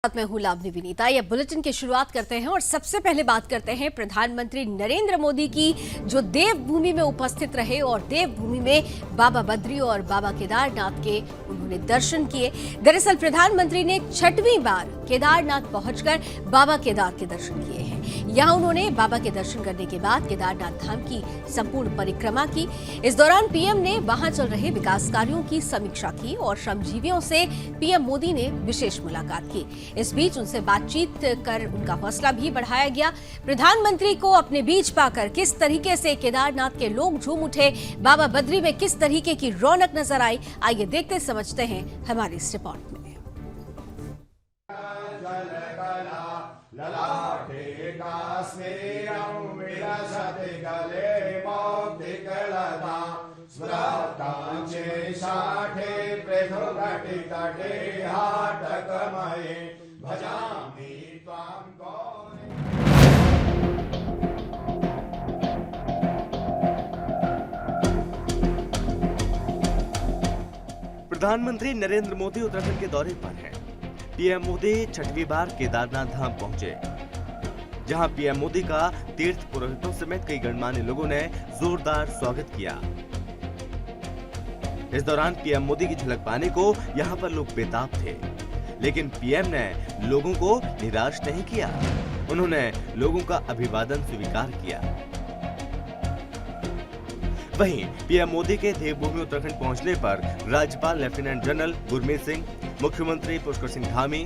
साथ में हूं लावनी विनीता। ये बुलेटिन की शुरुआत करते हैं और सबसे पहले बात करते हैं प्रधानमंत्री नरेंद्र मोदी की, जो देवभूमि में उपस्थित रहे और देवभूमि में बाबा बद्री और बाबा केदारनाथ के उन्होंने दर्शन किए। दरअसल प्रधानमंत्री ने 6वीं बार केदारनाथ पहुंचकर बाबा केदार के दर्शन किए हैं। यहां उन्होंने बाबा के दर्शन करने के बाद केदारनाथ धाम की संपूर्ण परिक्रमा की। इस दौरान पीएम ने वहां चल रहे विकास कार्यों की समीक्षा की और श्रमजीवियों से पीएम मोदी ने विशेष मुलाकात की। इस बीच उनसे बातचीत कर उनका हौसला भी बढ़ाया गया। प्रधानमंत्री को अपने बीच पाकर किस तरीके से केदारनाथ के लोग झूम उठे, बाबा बद्री में किस तरीके की रौनक नजर आई, आइए देखते समझते हैं हमारी इस रिपोर्ट में। प्रधानमंत्री नरेंद्र मोदी उत्तराखंड के दौरे पर हैं। पीएम मोदी 6वीं बार केदारनाथ धाम पहुंचे, जहां पीएम मोदी का तीर्थ पुरोहितों समेत कई गणमान्य लोगों ने जोरदार स्वागत किया। इस दौरान पीएम मोदी की झलक पाने को यहां पर लोग बेताब थे, लेकिन पीएम ने लोगों को निराश नहीं किया। उन्होंने लोगों का अभिवादन स्वीकार किया। वहीं पीएम मोदी के देवभूमि उत्तराखंड पहुंचने पर राज्यपाल लेफ्टिनेंट जनरल गुरमीत सिंह, मुख्यमंत्री पुष्कर सिंह धामी,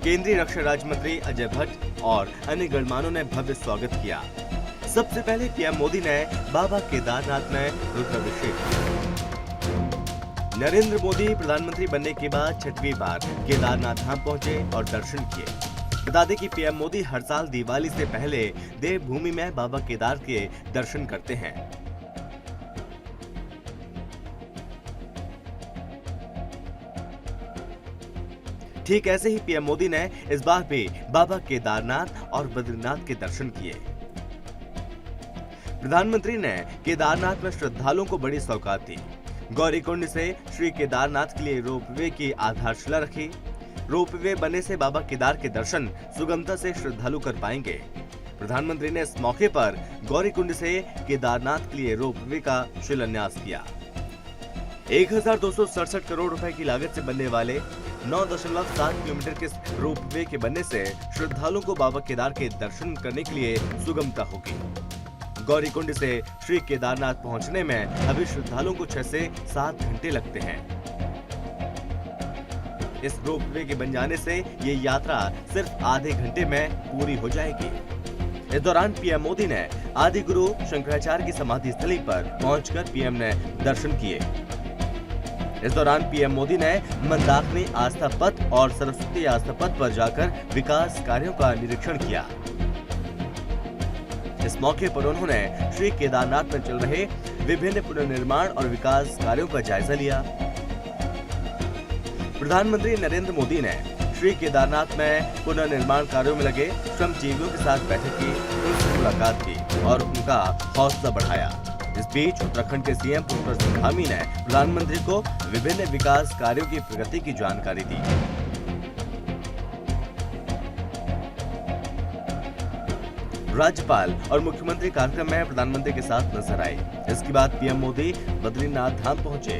केंद्रीय रक्षा राज्य मंत्री अजय भट्ट और अन्य गणमान्यों ने भव्य स्वागत किया। सबसे पहले पीएम मोदी ने बाबा केदारनाथ में रुद्राभिषेक किया। नरेंद्र मोदी प्रधानमंत्री बनने के बाद 6वीं बार केदारनाथ धाम पहुंचे और दर्शन किए। बता दें कि पीएम मोदी हर साल दिवाली से पहले देवभूमि में बाबा केदार के दर्शन करते हैं। ठीक ऐसे ही पीएम मोदी ने इस बार भी बाबा केदारनाथ और बद्रीनाथ के दर्शन किए। प्रधानमंत्री ने केदारनाथ में श्रद्धालुओं को बड़ी सौगात दी। गौरीकुंड से श्री केदारनाथ के लिए रोपवे की आधारशिला रखी। रोपवे बनने से बाबा केदार के दर्शन सुगमता से श्रद्धालु कर पाएंगे। प्रधानमंत्री ने इस मौके पर गौरीकुंड से केदारनाथ के लिए रोपवे का शिलान्यास किया। 1267 करोड़ रुपए की लागत से बनने वाले 9.7 किलोमीटर के रोपवे के बनने से श्रद्धालुओं को बाबा केदार के दर्शन करने के लिए सुगमता होगी। गौरीकुंड से श्री केदारनाथ पहुंचने में अभी श्रद्धालुओं को 6 से 7 घंटे लगते हैं। इस रोपवे के बन जाने से ये यात्रा सिर्फ आधे घंटे में पूरी हो जाएगी। इस दौरान पीएम मोदी ने आदि गुरु शंकराचार्य की समाधि स्थली पर पहुंचकर पीएम ने दर्शन किए। इस दौरान पीएम मोदी ने मंदाकिनी आस्था पथ और सरस्वती आस्था पथ पर जाकर विकास कार्यों का निरीक्षण किया। इस मौके पर उन्होंने श्री केदारनाथ में चल रहे विभिन्न पुनर्निर्माण और विकास कार्यों का जायजा लिया। प्रधानमंत्री नरेंद्र मोदी ने श्री केदारनाथ में पुनर्निर्माण कार्यों में लगे श्रमजीवियों के साथ बैठक की, उनसे मुलाकात की और उनका हौसला बढ़ाया। इस बीच उत्तराखंड के सीएम पुष्कर सिंह धामी ने प्रधानमंत्री को विभिन्न विकास कार्यों की प्रगति की जानकारी दी। राज्यपाल और मुख्यमंत्री कार्यक्रम में प्रधानमंत्री के साथ नजर आए। इसके बाद पीएम मोदी बद्रीनाथ धाम पहुंचे।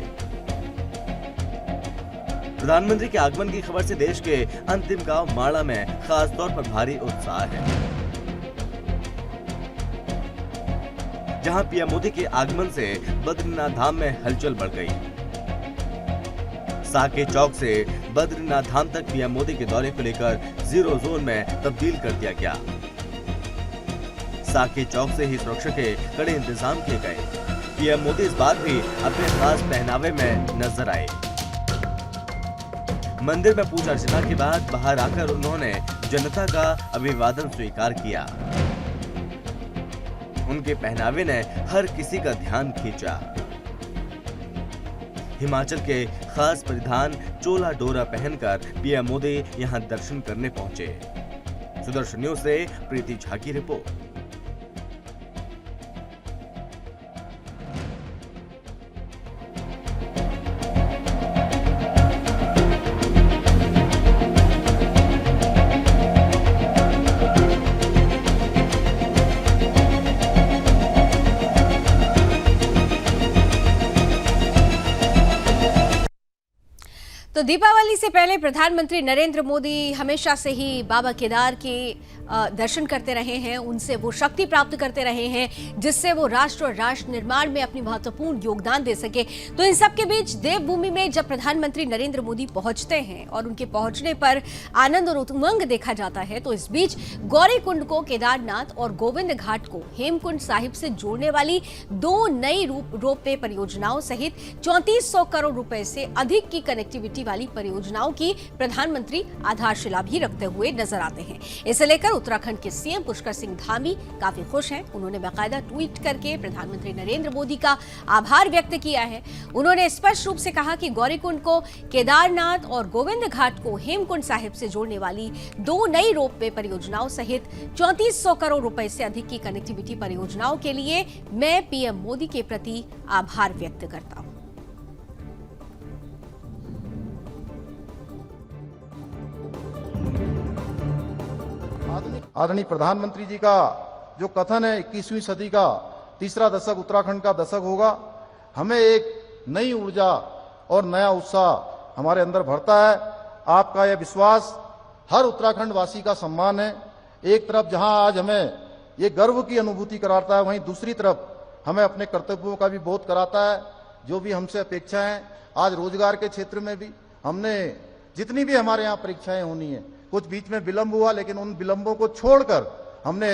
प्रधानमंत्री के आगमन की खबर से देश के अंतिम गांव माड़ा में खास तौर पर भारी उत्साह है, जहां पीएम मोदी के आगमन से बद्रीनाथ धाम में हलचल बढ़ गई। साके चौक से बद्रीनाथ धाम तक पीएम मोदी के दौरे को लेकर 0 जोन में तब्दील कर दिया गया। साके चौक से ही सुरक्षा के कड़े इंतजाम किए गए। पीएम मोदी इस बार भी अपने खास पहनावे में नजर आए। मंदिर में पूजा अर्चना के बाद बाहर आकर उन्होंने जनता का अभिवादन स्वीकार किया। उनके पहनावे ने हर किसी का ध्यान खींचा। हिमाचल के खास परिधान चोला डोरा पहनकर पीएम मोदी यहां दर्शन करने पहुंचे। सुदर्शन न्यूज से प्रीति झा की रिपोर्ट। तो दीपावली से पहले प्रधानमंत्री नरेंद्र मोदी हमेशा से ही बाबा केदार के दर्शन करते रहे हैं, उनसे वो शक्ति प्राप्त करते रहे हैं जिससे वो राष्ट्र और राष्ट्र निर्माण में अपनी महत्वपूर्ण योगदान दे सके। तो इन सब के बीच देवभूमि में जब प्रधानमंत्री नरेंद्र मोदी पहुंचते हैं और उनके पहुंचने पर आनंद और उमंग देखा जाता है, तो इस बीच गौरीकुंड को केदारनाथ और गोविंद घाट को हेमकुंड साहिब से जोड़ने वाली 2 नई रोपवे परियोजनाओं सहित 3400 करोड़ रुपए से अधिक की कनेक्टिविटी वाली परियोजनाओं की प्रधानमंत्री आधारशिला भी रखते हुए नजर आते हैं। इसे लेकर उत्तराखंड के सीएम पुष्कर सिंह धामी काफी खुश हैं। उन्होंने बाकायदा ट्वीट करके प्रधानमंत्री नरेंद्र मोदी का आभार व्यक्त किया है। उन्होंने स्पष्ट रूप से कहा कि गौरीकुंड को केदारनाथ और गोविंद घाट को हेमकुंड साहिब से जोड़ने वाली 2 नई रोपवे परियोजनाओं सहित 3400 करोड़ रुपए से अधिक की कनेक्टिविटी परियोजनाओं के लिए मैं पीएम मोदी के प्रति आभार व्यक्त करता हूं। आदरणीय प्रधानमंत्री जी का जो कथन है 21वीं सदी का तीसरा दशक उत्तराखंड का दशक होगा, हमें एक नई ऊर्जा और नया उत्साह हमारे अंदर भरता है। आपका यह विश्वास हर उत्तराखंड वासी का सम्मान है। एक तरफ जहां आज हमें ये गर्व की अनुभूति कराता है, वहीं दूसरी तरफ हमें अपने कर्तव्यों का भी बोध कराता है। जो भी हमसे अपेक्षाएं आज रोजगार के क्षेत्र में भी हमने जितनी भी हमारे यहाँ परीक्षाएं होनी है, कुछ बीच में विलंब हुआ, लेकिन उन विलंबों को छोड़कर हमने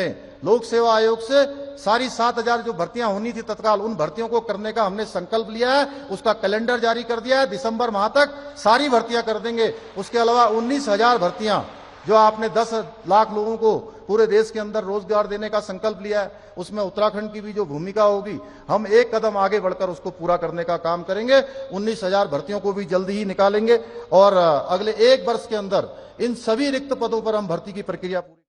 लोक सेवा आयोग से सारी 7000 जो भर्तियां होनी थी तत्काल, उन भर्तियों को करने का हमने संकल्प लिया है। उसका कैलेंडर जारी कर दिया है। दिसंबर माह तक सारी भर्तियां कर देंगे। उसके अलावा 19000 भर्तियां जो आपने 10 लाख लोगों को पूरे देश के अंदर रोजगार देने का संकल्प लिया है, उसमें उत्तराखंड की भी जो भूमिका होगी, हम एक कदम आगे बढ़कर उसको पूरा करने का काम करेंगे। 19000 भर्तियों को भी जल्दी ही निकालेंगे और अगले 1 वर्ष के अंदर इन सभी रिक्त पदों पर हम भर्ती की प्रक्रिया पूरी।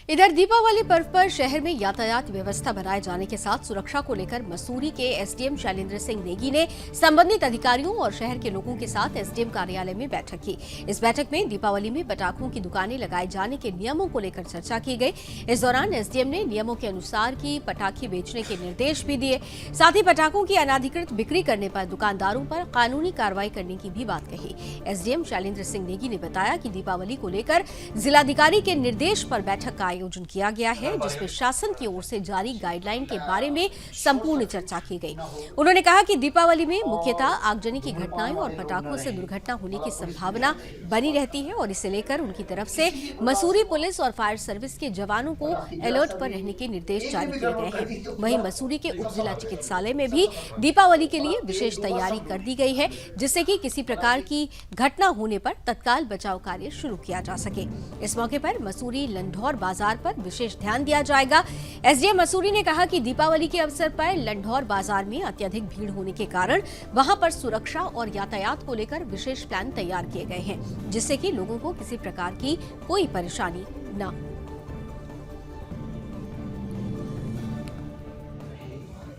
इधर दीपावली पर्व पर शहर में यातायात व्यवस्था बनाए जाने के साथ सुरक्षा को लेकर मसूरी के एसडीएम शैलेंद्र सिंह नेगी ने संबंधित अधिकारियों और शहर के लोगों के साथ एसडीएम कार्यालय में बैठक की। इस बैठक में दीपावली में पटाखों की दुकानें लगाए जाने के नियमों को लेकर चर्चा की गई। इस दौरान एसडीएम ने नियमों के अनुसार की पटाखे बेचने के निर्देश भी दिए। साथ ही पटाखों की अनाधिकृत बिक्री करने पर दुकानदारों पर कानूनी कार्रवाई करने की भी बात कही। एसडीएम शैलेंद्र सिंह नेगी ने बताया कि दीपावली को लेकर जिलाधिकारी के निर्देश पर बैठक का आयोजन किया गया है, जिसमें शासन की ओर से जारी गाइडलाइन के बारे में संपूर्ण चर्चा की गई। उन्होंने कहा कि दीपावली में मुख्यतः आगजनी की घटनाएं और पटाखों से दुर्घटना होने की संभावना बनी रहती है और इसे लेकर उनकी तरफ से मसूरी पुलिस और फायर सर्विस के जवानों को अलर्ट पर रहने के निर्देश जारी किए गए हैं। वहीं मसूरी के उप जिला चिकित्सालय में भी दीपावली के लिए विशेष तैयारी कर दी गई है, जिससे कि किसी प्रकार की घटना होने पर तत्काल बचाव कार्य शुरू किया जा सके। इस मौके पर मसूरी लंढौर बाजार पर विशेष ध्यान दिया जाएगा। एसडीएम मसूरी ने कहा कि दीपावली के अवसर पर लंढौर बाजार में अत्यधिक भीड़ होने के कारण वहां पर सुरक्षा और यातायात को लेकर विशेष प्लान तैयार किए गए हैं, जिससे कि लोगों को किसी प्रकार की कोई परेशानी न हो।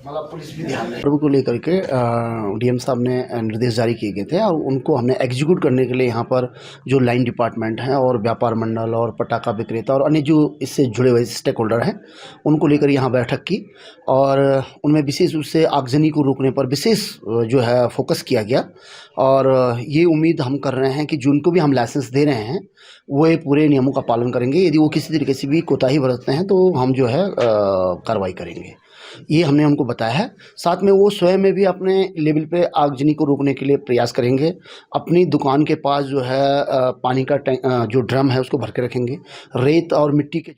पर्व को लेकर के डीएम साहब ने निर्देश जारी किए गए थे और उनको हमने एग्जीक्यूट करने के लिए यहाँ पर जो लाइन डिपार्टमेंट हैं और व्यापार मंडल और पटाखा विक्रेता और अन्य जो इससे जुड़े हुए स्टेक होल्डर हैं, उनको लेकर यहाँ बैठक की और उनमें विशेष रूप से आगजनी को रोकने पर विशेष जो है फोकस किया गया। और ये उम्मीद हम कर रहे हैं कि जिनको भी हम लाइसेंस दे रहे हैं वो ये पूरे नियमों का पालन करेंगे। यदि वो किसी तरीके से भी कोताही बरतते हैं तो हम जो है कार्रवाई करेंगे, ये हमने उनको बताया है। साथ में वो स्वयं में भी अपने लेवल पे आगजनी को रोकने के लिए प्रयास करेंगे। अपनी दुकान के पास जो है पानी का जो ड्रम है उसको भर के रखेंगे। रेत और मिट्टी के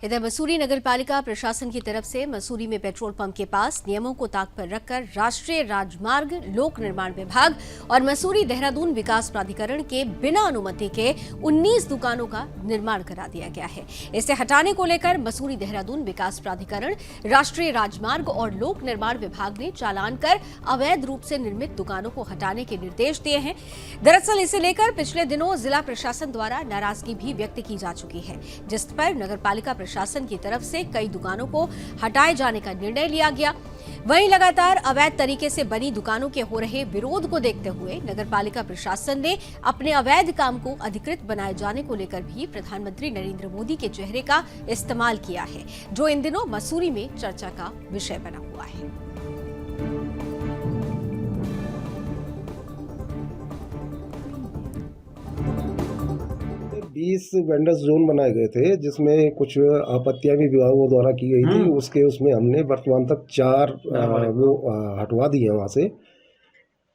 इधर मसूरी नगरपालिका प्रशासन की तरफ से मसूरी में पेट्रोल पंप के पास नियमों को ताक पर रखकर राष्ट्रीय राजमार्ग, लोक निर्माण विभाग और मसूरी देहरादून विकास प्राधिकरण के बिना अनुमति के 19 दुकानों का निर्माण करा दिया गया है। इसे हटाने को लेकर मसूरी देहरादून विकास प्राधिकरण, राष्ट्रीय राजमार्ग और लोक निर्माण विभाग ने चालान कर अवैध रूप से निर्मित दुकानों को हटाने के निर्देश दिए हैं। दरअसल इसे लेकर पिछले दिनों जिला प्रशासन द्वारा नाराजगी भी व्यक्त की जा चुकी है, जिस पर नगरपालिका प्रशासन की तरफ से कई दुकानों को हटाए जाने का निर्णय लिया गया। वहीं लगातार अवैध तरीके से बनी दुकानों के हो रहे विरोध को देखते हुए नगरपालिका प्रशासन ने अपने अवैध काम को अधिकृत बनाए जाने को लेकर भी प्रधानमंत्री नरेंद्र मोदी के चेहरे का इस्तेमाल किया है, जो इन दिनों मसूरी में चर्चा का विषय बना हुआ है। 20 वेंडर्स जोन बनाए गए थे, जिसमें कुछ आपत्तियां भी विभागों द्वारा की गई थी। उसमें हमने वर्तमान तक 4 हटवा दिए हैं वहाँ से।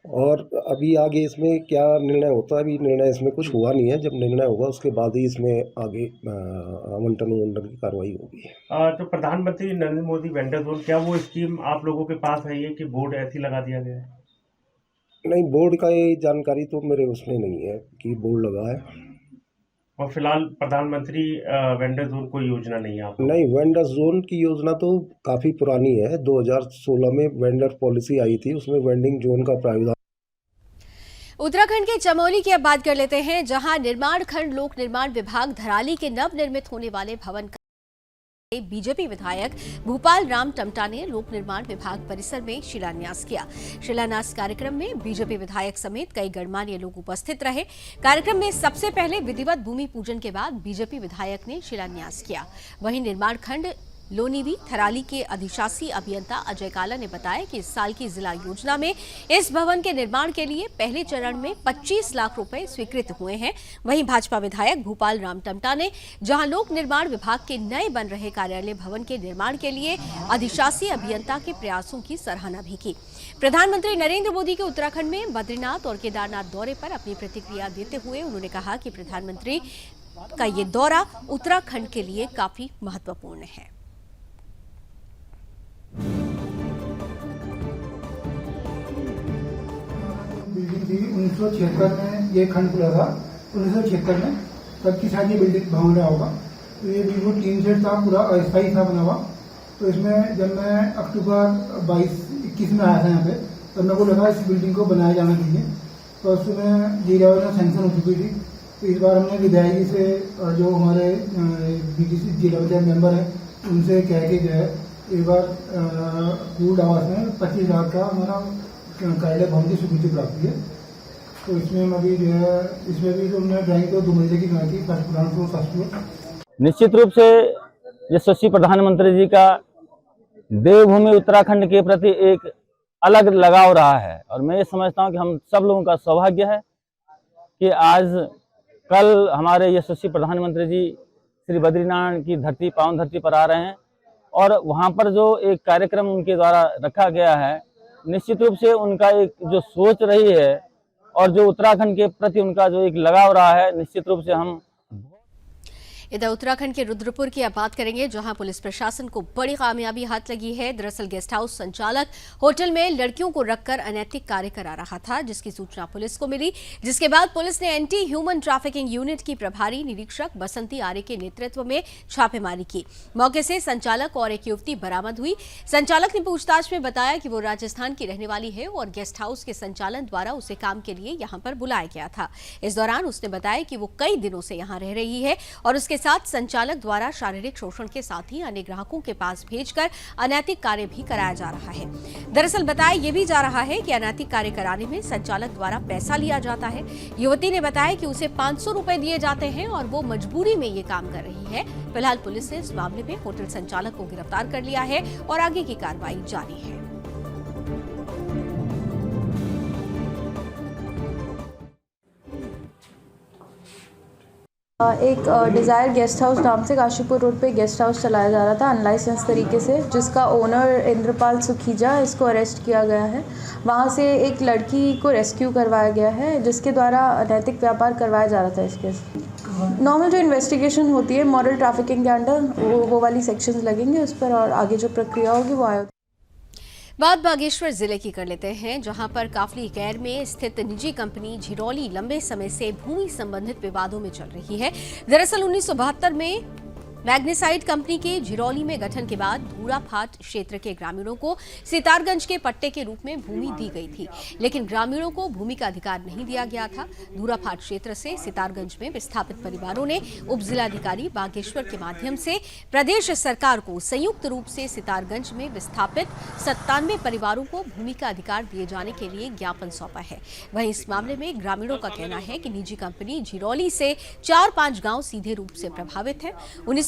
और अभी आगे इसमें क्या निर्णय होता है, अभी निर्णय इसमें कुछ हुआ नहीं है। जब निर्णय होगा उसके बाद ही इसमें आगे आवंटन की कार्रवाई होगी। तो प्रधानमंत्री नरेंद्र मोदी वेंडर जोन, क्या वो स्कीम आप लोगों के पास है, ये कि बोर्ड ऐसी लगा दिया गया है? नहीं, बोर्ड का ये जानकारी तो मेरे उसमें नहीं है कि बोर्ड लगा है। और फिलहाल प्रधानमंत्री वेंडर जोन कोई योजना नहीं है आप? नहीं, वेंडर जोन की योजना तो काफ़ी पुरानी है। 2016 में वेंडर पॉलिसी आई थी, उसमें वेंडिंग जोन का प्रावधान। उत्तराखंड के चमोली की अब बात कर लेते हैं, जहां निर्माण खंड लोक निर्माण विभाग धराली के नवनिर्मित होने वाले भवन का बीजेपी विधायक भूपाल राम टमटा ने लोक निर्माण विभाग परिसर में शिलान्यास किया। शिलान्यास कार्यक्रम में बीजेपी विधायक समेत कई गणमान्य लोग उपस्थित रहे। कार्यक्रम में सबसे पहले विधिवत भूमि पूजन के बाद बीजेपी विधायक ने शिलान्यास किया। वहीं निर्माण खंड लोनीवी थराली के अधिशासी अभियंता अजय काला ने बताया कि इस साल की जिला योजना में इस भवन के निर्माण के लिए पहले चरण में 25 लाख रुपए स्वीकृत हुए हैं। वहीं भाजपा विधायक भूपाल राम टमटा ने जहां लोक निर्माण विभाग के नए बन रहे कार्यालय भवन के निर्माण के लिए अधिशासी अभियंता के प्रयासों की सराहना भी की। प्रधानमंत्री नरेंद्र मोदी के उत्तराखंड में बद्रीनाथ और केदारनाथ दौरे पर अपनी प्रतिक्रिया देते हुए उन्होंने कहा कि प्रधानमंत्री का ये दौरा उत्तराखंड के लिए काफी महत्वपूर्ण है। बिल्डिंग थी 1976 में, ये खंड खुला था 1976 में, तब की शायद ये बिल्डिंग भवन रहा होगा। तो ये बिल्कुल टीन सेट था, पूरा अस्थायी था बना हुआ। तो इसमें जब मैं अक्टूबर 22-21 में आया था यहाँ पे, तब मेरे को लगा इस बिल्डिंग को बनाया जाना चाहिए। तो उसमें जिला में सैंक्शन हो चुकी थी। तो इस बार हमने विधायक जी से और जो हमारे बीडीसी जिला पंचायत मेंबर हैं उनसे कह के जो है एक बार पूर्ण आवास में 25 लाख का हमारा कार्यालय भवन की स्वीकृति प्राप्त हुई है। तो इसमें हम अभी जो है, इसमें भी तो हमने ड्राइंग को 2 महीने की बनाई थी, first ground floor first floor. निश्चित रूप से यशस्वी प्रधानमंत्री जी का देवभूमि उत्तराखंड के प्रति एक अलग लगाव रहा है। और मैं ये समझता हूँ कि हम सब लोगों का सौभाग्य है कि आज कल हमारे यशस्वी प्रधानमंत्री जी श्री बद्रीनाथ की धरती, पावन धरती पर आ रहे हैं। और वहाँ पर जो एक कार्यक्रम उनके द्वारा रखा गया है, निश्चित रूप से उनका एक जो सोच रही है और जो उत्तराखंड के प्रति उनका जो एक लगाव रहा है, निश्चित रूप से हम। इधर उत्तराखंड के रुद्रपुर की अब बात करेंगे, जहां पुलिस प्रशासन को बड़ी कामयाबी हाथ लगी है। दरअसल गेस्ट हाउस संचालक होटल में लड़कियों को रखकर अनैतिक कार्य करा रहा था, जिसकी सूचना पुलिस को मिली, जिसके बाद पुलिस ने एंटी ह्यूमन ट्रैफिकिंग यूनिट की प्रभारी निरीक्षक बसंती आर्य के नेतृत्व में छापेमारी की। मौके से संचालक और एक युवती बरामद हुई। संचालक ने पूछताछ में बताया कि वो राजस्थान की रहने वाली है और गेस्ट हाउस के संचालन द्वारा उसे काम के लिए यहाँ पर बुलाया गया था। इस दौरान उसने बताया कि वो कई दिनों से यहाँ रह रही है और उसके साथ संचालक द्वारा शारीरिक शोषण के साथ ही अन्य ग्राहकों के पास भेजकर अनैतिक कार्य भी कराया जा रहा है। दरअसल बताया यह भी जा रहा है कि अनैतिक कार्य कराने में संचालक द्वारा पैसा लिया जाता है। युवती ने बताया कि उसे 500 रुपए दिए जाते हैं और वो मजबूरी में ये काम कर रही है। फिलहाल पुलिस ने इस मामले में होटल संचालक को गिरफ्तार कर लिया है और आगे की कार्रवाई जारी है। एक डिज़ायर गेस्ट हाउस नाम से काशीपुर रोड पे गेस्ट हाउस चलाया जा रहा था अनलाइसेंस तरीके से, जिसका ओनर इंद्रपाल सुखीजा, इसको अरेस्ट किया गया है। वहाँ से एक लड़की को रेस्क्यू करवाया गया है, जिसके द्वारा अनैतिक व्यापार करवाया जा रहा था। इस केस नॉर्मल जो इन्वेस्टिगेशन होती है मॉरल ट्रैफिकिंग के अंडर, वो वाली सेक्शंस लगेंगे उस पर, और आगे जो प्रक्रिया होगी वो आयोग। बात बागेश्वर जिले की कर लेते हैं, जहां पर काफली गैर में स्थित निजी कंपनी झिरौली लंबे समय से भूमि संबंधित विवादों में चल रही है। दरअसल 1972 में मैग्नेसाइट कंपनी के झिरौली में गठन के बाद धूराफाट क्षेत्र के ग्रामीणों को सितारगंज के पट्टे के रूप में भूमि दी गई थी, लेकिन ग्रामीणों को भूमि का अधिकार नहीं दिया गया था। धूराफाट क्षेत्र से सितारगंज में विस्थापित परिवारों ने उप जिलाधिकारी बागेश्वर के माध्यम से प्रदेश सरकार को संयुक्त रूप से सितारगंज में विस्थापित 97 परिवारों को भूमि का अधिकार दिए जाने के लिए ज्ञापन सौंपा है। वहीं इस मामले में ग्रामीणों का कहना है कि निजी कंपनी झिरौली से 4-5 गांव सीधे रूप से प्रभावित है।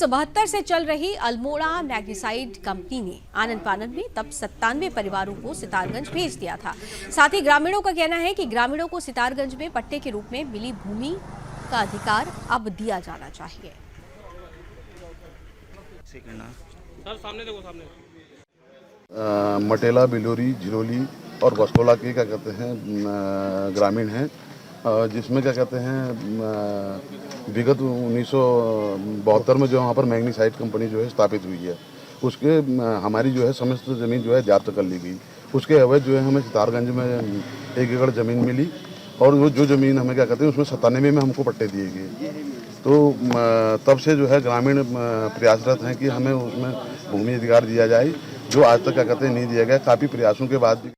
1972 से चल रही अल्मोड़ा मैग्नेसाइट कंपनी ने आनन फानन में तब 97 परिवारों को सितारगंज भेज दिया था। साथ ही ग्रामीणों का कहना है कि ग्रामीणों को सितारगंज में पट्टे के रूप में मिली भूमि का अधिकार अब दिया जाना चाहिए। मटेला, बिलोरी, झिरोली और बसोला के क्या कहते हैं ग्रामीण हैं, जिसमें क्या कहते हैं विगत 1972 में जो वहाँ पर मैग्नीसाइट कंपनी जो है स्थापित हुई है, उसके हमारी जो है समस्त ज़मीन जो है जब्त कर ली गई। उसके एवज जो है हमें सितारगंज में 1 एकड़ ज़मीन मिली और वो जो ज़मीन हमें क्या कहते हैं उसमें 97 में हमको पट्टे दिए गए। तो तब से जो है ग्रामीण प्रयासरत हैं कि हमें उसमें भूमि अधिकार दिया जाए, जो आज तक क्या कहते हैं नहीं दिया गया। काफ़ी प्रयासों के बाद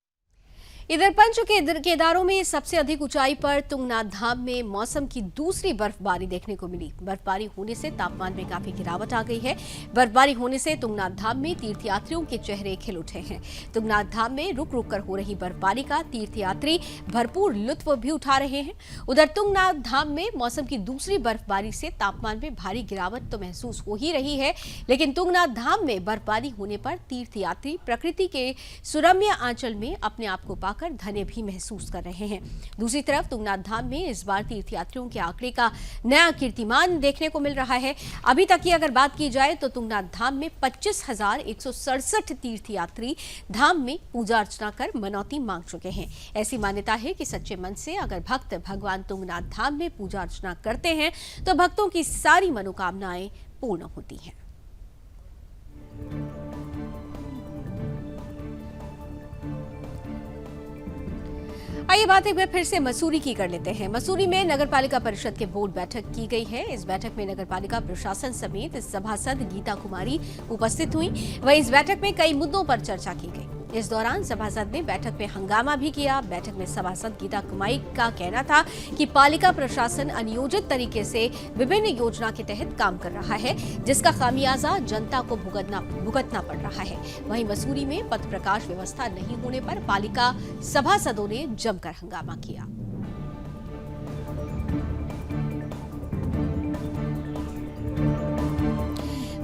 इधर पंच के केदारों में सबसे अधिक ऊंचाई पर तुंगनाथ धाम में मौसम की दूसरी बर्फबारी देखने को मिली। बर्फबारी होने से तापमान में काफी गिरावट आ गई है। बर्फबारी होने से तुंगनाथ धाम में तीर्थयात्रियों के चेहरे खिल उठे हैं। तुंगनाथ धाम में रुक रुक कर हो रही बर्फबारी का तीर्थयात्री भरपूर लुत्फ भी उठा रहे हैं। उधर तुंगनाथ धाम में मौसम की दूसरी बर्फबारी से तापमान में भारी गिरावट तो महसूस हो ही रही है, लेकिन तुंगनाथ धाम में बर्फबारी होने पर तीर्थयात्री प्रकृति के सुरम्य आंचल में अपने आप को पाकर धन्य भी महसूस कर रहे हैं। दूसरी तरफ तुंगनाथ धाम में इस बार तीर्थयात्रियों के आंकड़े का नया कीर्तिमान देखने को मिल रहा है। अभी तक की अगर बात की जाए तो तुंगनाथ धाम में 25,167 तीर्थयात्री धाम में पूजा अर्चना कर मनौती मांग चुके हैं। ऐसी मान्यता है कि सच्चे मन से अगर भक्त भगवान तुंगनाथ धाम में पूजा अर्चना करते हैं तो भक्तों की सारी मनोकामनाएं पूर्ण होती हैं। आइए बात एक बार फिर से मसूरी की कर लेते हैं। मसूरी में नगरपालिका परिषद के बोर्ड बैठक की गई है। इस बैठक में नगरपालिका प्रशासन समेत सभासद गीता कुमारी उपस्थित हुई। वहीं इस बैठक में कई मुद्दों पर चर्चा की गई। इस दौरान सभासद ने बैठक में हंगामा भी किया। बैठक में सभासद गीता कुमारी का कहना था कि पालिका प्रशासन अनियोजित तरीके से विभिन्न योजना के तहत काम कर रहा है, जिसका खामियाजा जनता को भुगतना पड़ रहा है। वहीं मसूरी में पथ प्रकाश व्यवस्था नहीं होने पर पालिका सभासदों ने जमकर हंगामा किया।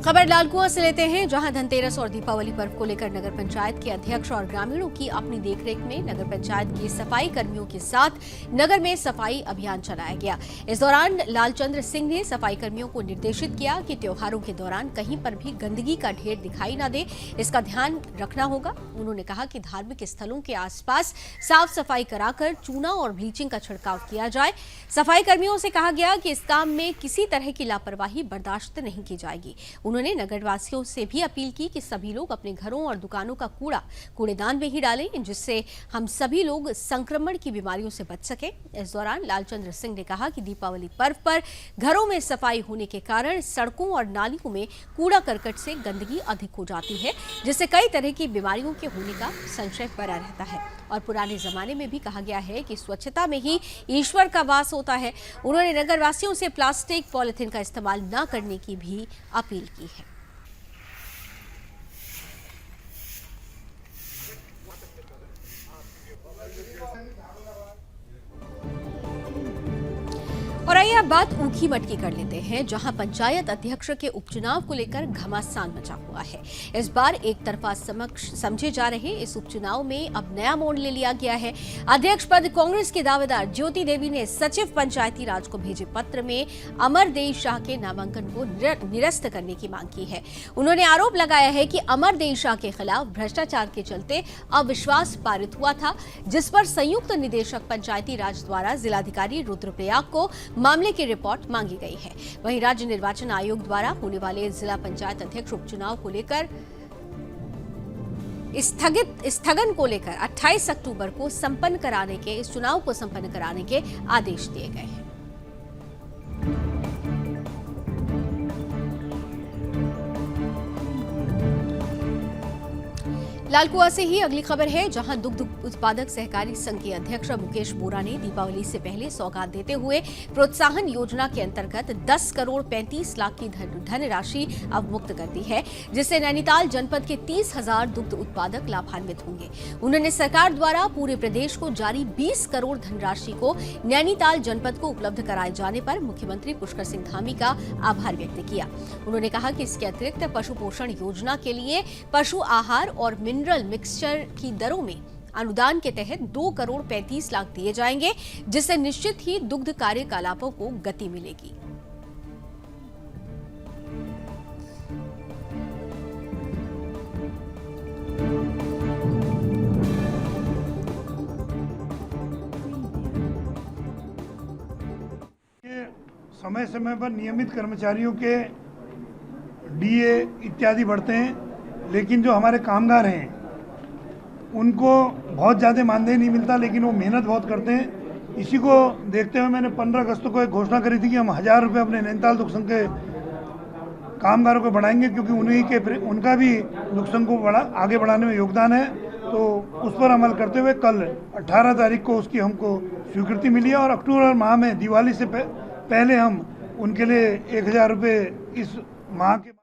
खबर लालकुआं से लेते हैं, जहां धनतेरस और दीपावली पर्व को लेकर नगर पंचायत के अध्यक्ष और ग्रामीणों की अपनी देखरेख में नगर पंचायत के सफाई कर्मियों के साथ नगर में सफाई अभियान चलाया गया। इस दौरान लालचंद्र सिंह ने सफाई कर्मियों को निर्देशित किया कि त्योहारों के दौरान कहीं पर भी गंदगी का ढेर दिखाई न दे, इसका ध्यान रखना होगा। उन्होंने कहा कि धार्मिक स्थलों के आसपास साफ सफाई कराकर चूना और ब्लीचिंग का छिड़काव किया जाए। सफाई कर्मियों से कहा गया कि इस काम में किसी तरह की लापरवाही बर्दाश्त नहीं की जाएगी। उन्होंने नगरवासियों से भी अपील की कि सभी लोग अपने घरों और दुकानों का कूड़ा कूड़ेदान में ही डालें, जिससे हम सभी लोग संक्रमण की बीमारियों से बच सकें। इस दौरान लालचंद्र सिंह ने कहा कि दीपावली पर्व पर घरों में सफाई होने के कारण सड़कों और नालियों में कूड़ा करकट से गंदगी अधिक हो जाती है, जिससे कई तरह की बीमारियों के होने का संशय बना रहता है। और पुराने जमाने में भी कहा गया है कि स्वच्छता में ही ईश्वर का वास होता है। उन्होंने नगरवासियों से प्लास्टिक पॉलिथीन का इस्तेमाल न करने की भी अपील की है। और आइए अब बात ऊखी मठ की कर लेते हैं, जहां पंचायत अध्यक्ष के उपचुनाव को लेकर घमासान मचा हुआ है। इस बार एक तरफा समझे जा रहे इस उपचुनाव में अब नया मोड़ ले लिया गया है। अध्यक्ष पद कांग्रेस के दावेदार ज्योति देवी ने सचिव पंचायती राज को भेजे पत्र में अमरदेव शाह के नामांकन को निरस्त करने की मांग की है। उन्होंने आरोप लगाया है कि अमरदेव शाह के खिलाफ भ्रष्टाचार के चलते अविश्वास पारित हुआ था, जिस पर संयुक्त निदेशक पंचायती राज द्वारा जिलाधिकारी रुद्रप्रयाग को मामले की रिपोर्ट मांगी गई है। वहीं राज्य निर्वाचन आयोग द्वारा होने वाले जिला पंचायत अध्यक्ष उपचुनाव को लेकर स्थगन को लेकर 28 अक्टूबर को इस चुनाव को संपन्न कराने के आदेश दिए गए हैं। लालकुआं से ही अगली खबर है, जहां दुग्ध उत्पादक सहकारी संघ के अध्यक्ष मुकेश बोरा ने दीपावली से पहले सौगात देते हुए प्रोत्साहन योजना के अंतर्गत 10 करोड़ 35 लाख की धनराशि अवमुक्त कर दी है, जिससे नैनीताल जनपद के 30,000 दुग्ध उत्पादक लाभान्वित होंगे। उन्होंने सरकार द्वारा पूरे प्रदेश को जारी 20 करोड़ धनराशि को नैनीताल जनपद को उपलब्ध कराए जाने पर मुख्यमंत्री पुष्कर सिंह धामी का आभार व्यक्त किया। उन्होंने कहा कि इसके अतिरिक्त पशु पोषण योजना के लिए पशु आहार और मिनरल मिक्सचर की दरों में अनुदान के तहत 2 करोड़ 35 लाख दिए जाएंगे, जिससे निश्चित ही दुग्ध कार्यकलापों को गति मिलेगी। समय समय पर नियमित कर्मचारियों के डीए इत्यादि बढ़ते हैं, लेकिन जो हमारे कामगार हैं उनको बहुत ज़्यादा मानदेय नहीं मिलता, लेकिन वो मेहनत बहुत करते हैं। इसी को देखते हुए मैंने 15 अगस्त को एक घोषणा करी थी कि हम 1000 रुपये अपने नैनीताल दुग्ध संघ के कामगारों को बढ़ाएंगे, क्योंकि उनका भी दुग्ध संघ को आगे बढ़ाने में योगदान है। तो उस पर अमल करते हुए कल 18 तारीख को उसकी हमको स्वीकृति मिली है और अक्टूबर माह में दिवाली से पहले हम उनके लिए 1000 रुपये इस माह के।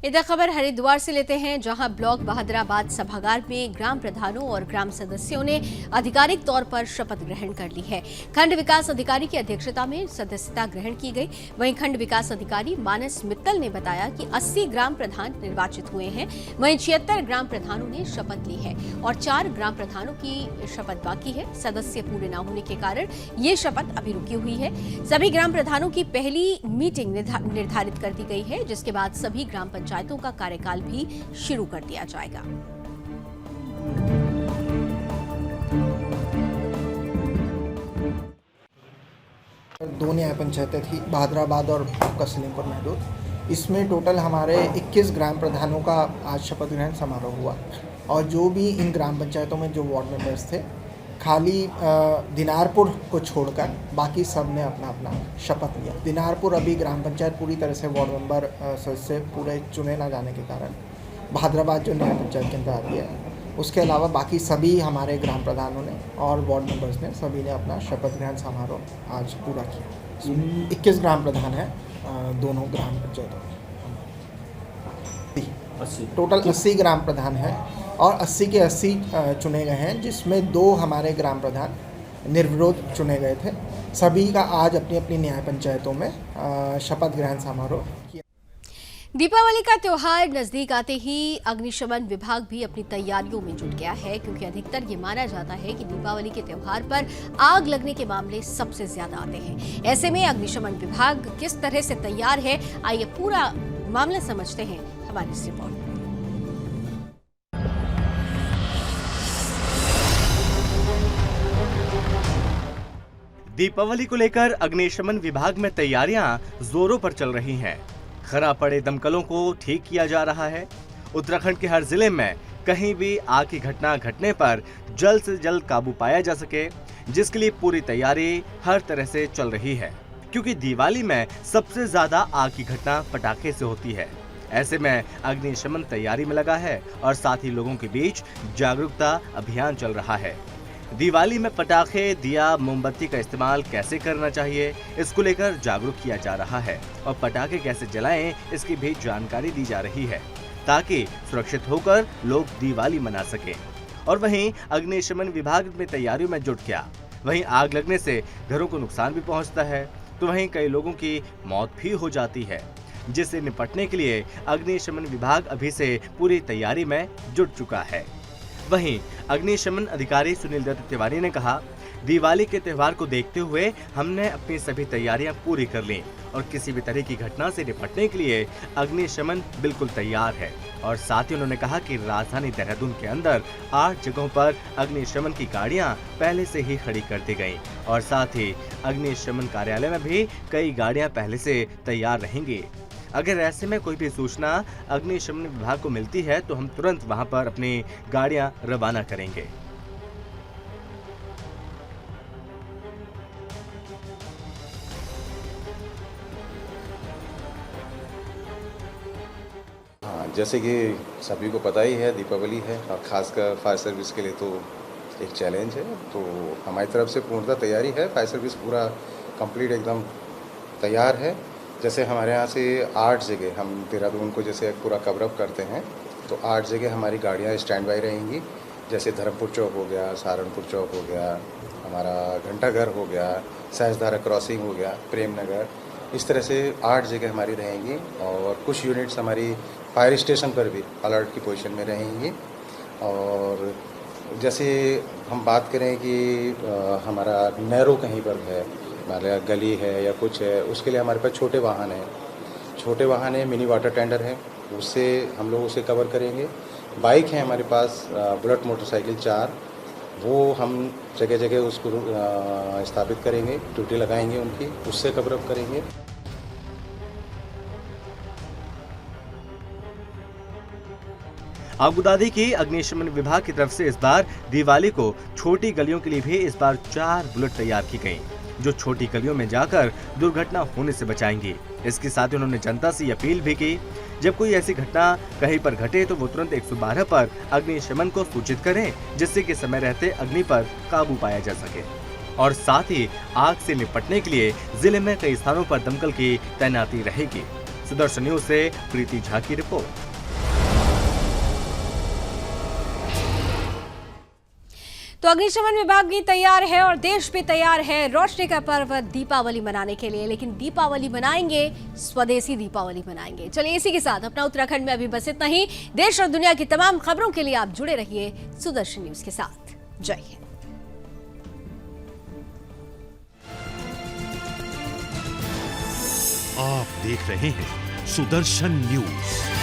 इधर खबर हरिद्वार से लेते हैं, जहां ब्लॉक बहादुराबाद सभागार में ग्राम प्रधानों और ग्राम सदस्यों ने आधिकारिक तौर पर शपथ ग्रहण कर ली है। खंड विकास अधिकारी की अध्यक्षता में सदस्यता ग्रहण की गई। वहीं खंड विकास अधिकारी मानस मित्तल ने बताया कि 80 ग्राम प्रधान निर्वाचित हुए हैं, वहीं 76 ग्राम प्रधानों ने शपथ ली है और 4 ग्राम प्रधानों की शपथ बाकी है। सदस्य पूरे न होने के कारण ये शपथ अभी रुकी हुई है। सभी ग्राम प्रधानों की पहली मीटिंग निर्धारित कर दी गई है, जिसके बाद सभी ग्राम पंचायतों का कार्यकाल भी शुरू कर दिया जाएगा। दो न्याय पंचायतें थी, बहादुराबाद और आपका सलीमपुर महदूद। इसमें टोटल हमारे 21 ग्राम प्रधानों का आज शपथ ग्रहण समारोह हुआ और जो भी इन ग्राम पंचायतों में जो वार्ड मेंबर्स थे, खाली दिनारपुर को छोड़कर बाकी सब ने अपना अपना शपथ लिया। दिनारपुर अभी ग्राम पंचायत पूरी तरह से वार्ड मेंबर सदस्य पूरे चुने ना जाने के कारण बहादुराबाद जो न्याय पंचायत के अंदर आती है, उसके अलावा बाकी सभी हमारे ग्राम प्रधानों ने और वार्ड मेंबर्स ने सभी ने अपना शपथ ग्रहण समारोह आज पूरा किया। 21 ग्राम प्रधान हैं दोनों ग्राम पंचायतों में। टोटल 80 ग्राम प्रधान हैं और 80 के 80 चुने गए हैं, जिसमें 2 हमारे ग्राम प्रधान निर्विरोध चुने गए थे। सभी का आज अपनी अपनी न्याय पंचायतों में शपथ ग्रहण समारोह किया। दीपावली का त्योहार नजदीक आते ही अग्निशमन विभाग भी अपनी तैयारियों में जुट गया है, क्योंकि अधिकतर ये माना जाता है कि दीपावली के त्योहार पर आग लगने के मामले सबसे ज्यादा आते हैं। ऐसे में अग्निशमन विभाग किस तरह से तैयार है, आइए पूरा मामला समझते हैं हमारी इस रिपोर्ट में। दीपावली को लेकर अग्निशमन विभाग में तैयारियां जोरों पर चल रही हैं। खराब पड़े दमकलों को ठीक किया जा रहा है। उत्तराखंड के हर जिले में कहीं भी आग की घटना घटने पर जल्द से जल्द काबू पाया जा सके, जिसके लिए पूरी तैयारी हर तरह से चल रही है, क्योंकि दिवाली में सबसे ज्यादा आग की घटना पटाखे से होती है। ऐसे में अग्निशमन तैयारी में लगा है और साथ ही लोगों के बीच जागरूकता अभियान चल रहा है। दिवाली में पटाखे, दिया, मोमबत्ती का इस्तेमाल कैसे करना चाहिए, इसको लेकर जागरूक किया जा रहा है और पटाखे कैसे जलाएं, इसकी भी जानकारी दी जा रही है, ताकि सुरक्षित होकर लोग दिवाली मना सकें। और वहीं अग्निशमन विभाग में तैयारियों में जुट गया। वहीं आग लगने से घरों को नुकसान भी पहुंचता है, तो वहीं कई लोगों की मौत भी हो जाती है, जिससे निपटने के लिए अग्निशमन विभाग अभी से पूरी तैयारी में जुट चुका है। वहीं अग्निशमन अधिकारी सुनील दत्त तिवारी ने कहा, दिवाली के त्योहार को देखते हुए हमने अपनी सभी तैयारियां पूरी कर ली और किसी भी तरह की घटना से निपटने के लिए अग्निशमन बिल्कुल तैयार है। और साथ ही उन्होंने कहा कि राजधानी देहरादून के अंदर 8 जगहों पर अग्निशमन की गाड़ियां पहले से ही खड़ी कर दी गई और साथ ही अग्निशमन कार्यालय में भी कई गाड़ियां पहले से तैयार रहेंगी। अगर ऐसे में कोई भी सूचना अग्निशमन विभाग को मिलती है तो हम तुरंत वहां पर अपनी गाड़ियां रवाना करेंगे। हाँ, जैसे कि सभी को पता ही है, दीपावली है और ख़ासकर फायर सर्विस के लिए तो एक चैलेंज है। तो हमारी तरफ से पूर्णतः तैयारी है। फायर सर्विस पूरा कंप्लीट एकदम तैयार है। जैसे हमारे यहाँ से 8 जगह हम देहरादून को जैसे पूरा कवरअप करते हैं, तो 8 जगह हमारी गाड़ियाँ स्टैंड बाई रहेंगी। जैसे धर्मपुर चौक हो गया, सहारनपुर चौक हो गया, हमारा घंटाघर हो गया, सहजधारा क्रॉसिंग हो गया, प्रेम नगर, इस तरह से 8 जगह हमारी रहेंगी। और कुछ यूनिट्स हमारी फायर स्टेशन पर भी अलर्ट की पोजीशन में रहेंगी। और जैसे हम बात करें कि हमारा नैरो कहीं पर है, हमारा गली है या कुछ है, उसके लिए हमारे पास छोटे वाहन हैं, मिनी वाटर टेंडर है, उससे हम लोग उसे कवर करेंगे। बाइक है हमारे पास, बुलेट मोटरसाइकिल 4, वो हम जगह जगह उसको स्थापित करेंगे, ड्यूटी लगाएंगे उनकी, उससे कवर अप करेंगे। आपको बता दें कि अग्निशमन विभाग की तरफ से इस बार दिवाली को छोटी गलियों के लिए भी इस बार 4 बुलेट तैयार की गई, जो छोटी गलियों में जाकर दुर्घटना होने से बचाएंगी। इसके साथ ही उन्होंने जनता से अपील भी की, जब कोई ऐसी घटना कहीं पर घटे तो वो तुरंत 112 पर अग्निशमन को सूचित करें, जिससे कि समय रहते अग्नि पर काबू पाया जा सके। और साथ ही आग से निपटने के लिए जिले में कई स्थानों पर दमकल की तैनाती रहेगी। सुदर्शन न्यूज से प्रीति झा की रिपोर्ट। तो अग्निशमन विभाग भी तैयार है और देश भी तैयार है रोशनी का पर्व दीपावली मनाने के लिए, लेकिन दीपावली मनाएंगे स्वदेशी दीपावली मनाएंगे। चलिए इसी के साथ अपना उत्तराखंड में अभी बस इतना ही। देश और दुनिया की तमाम खबरों के लिए आप जुड़े रहिए सुदर्शन न्यूज के साथ। जय हिंद। आप देख रहे हैं सुदर्शन न्यूज।